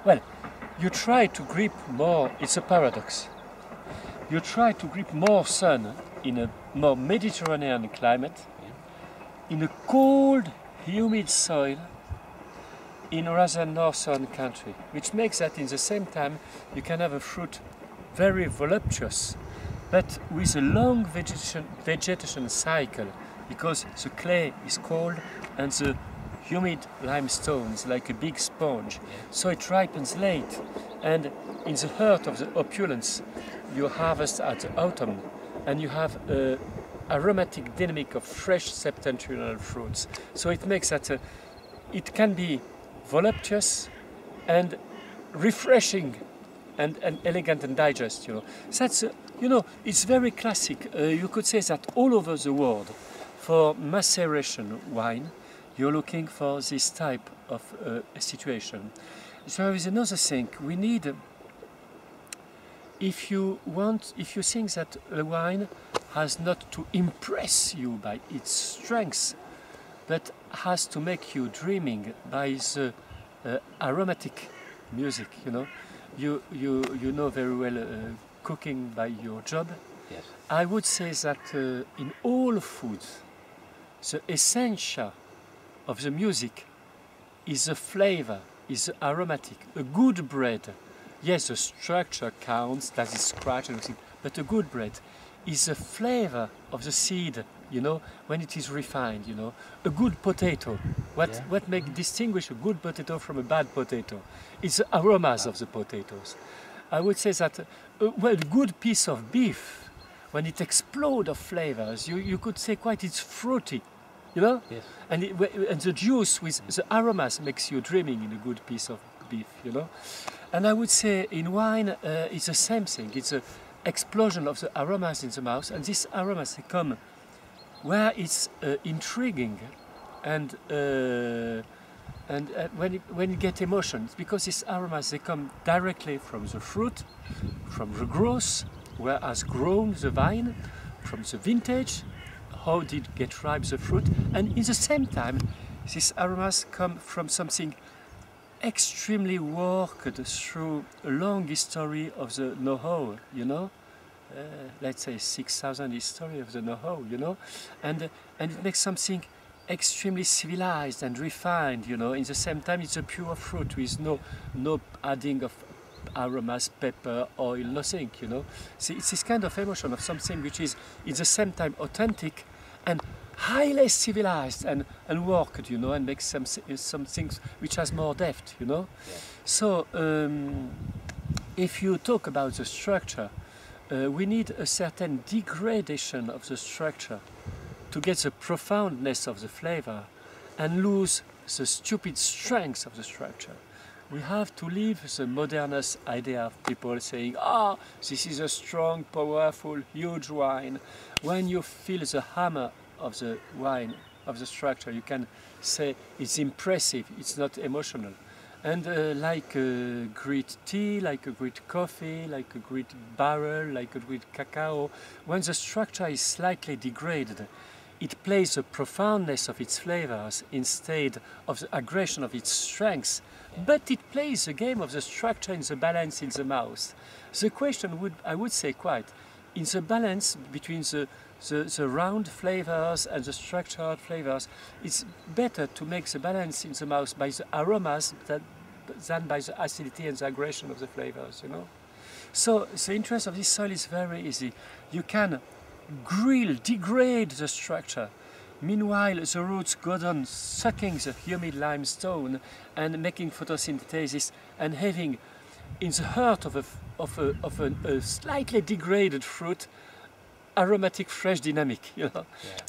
Well, you try to grip more, it's a paradox. You try to grip more sun in a more Mediterranean climate, in a cold, humid soil, in a rather northern country, which makes that in the same time you can have a fruit very voluptuous, but with a long vegetation cycle, because the clay is cold and the humid limestone is like a big sponge, so it ripens late, and in the heart of the opulence you harvest at the autumn, and you have an aromatic dynamic of fresh septentrional fruits. So it makes that it can be voluptuous and refreshing and elegant and digest, you know. That's, you know, it's very classic. You could say that all over the world, for maceration wine, you're looking for this type of situation. So there is another thing. We need, if you think that a wine has not to impress you by its strength, but has to make you dreaming by the aromatic music, you know. You know very well cooking by your job. Yes. I would say that in all foods, the essential of the music is the flavor, is the aromatic. A good bread, yes, the structure counts, that is scratch and everything, but a good bread is the flavor of the seed, you know, when it is refined, you know. A good potato, what makes distinguish a good potato from a bad potato? It's the aromas of the potatoes. I would say that well, a good piece of beef, when it explodes of flavors, you could say quite it's fruity, you know? Yes. And the juice with the aromas makes you dreaming in a good piece of beef, you know? And I would say in wine, it's the same thing. It's an explosion of the aromas in the mouth, and these aromas they come where it's intriguing, and when you get emotion, it's because these aromas they come directly from the fruit, from the growth, where has grown the vine, from the vintage, how did get ripe the fruit, and in the same time, these aromas come from something extremely worked through a long history of the know-how, you know. Let's say 6,000 history of the know-how, you know, and it makes something extremely civilized and refined, you know. In the same time, it's a pure fruit with no adding of aromas, pepper, oil, nothing, you know. See, it's this kind of emotion of something which is at the same time authentic and highly civilized and worked, you know, and makes some things which has more depth, you know. Yeah. So if you talk about the structure, we need a certain degradation of the structure to get the profoundness of the flavor and lose the stupid strength of the structure. We have to leave the modernist idea of people saying, "Ah, this is a strong, powerful, huge wine." When you feel the hammer of the wine, of the structure, you can say it's impressive, it's not emotional. And like a great tea, like a great coffee, like a great barrel, like a great cacao, when the structure is slightly degraded, it plays the profoundness of its flavors instead of the aggression of its strengths, but it plays the game of the structure in the balance in the mouth. The question would, I would say quite, in the balance between the round flavors and the structured flavors, it's better to make the balance in the mouth by the aromas than by the acidity and the aggression of the flavors, you know. So the interest of this soil is very easy. You can degrade the structure. Meanwhile, the roots go on sucking the humid limestone and making photosynthesis and having in the heart of a slightly degraded fruit aromatic, fresh dynamic, you know. Yeah.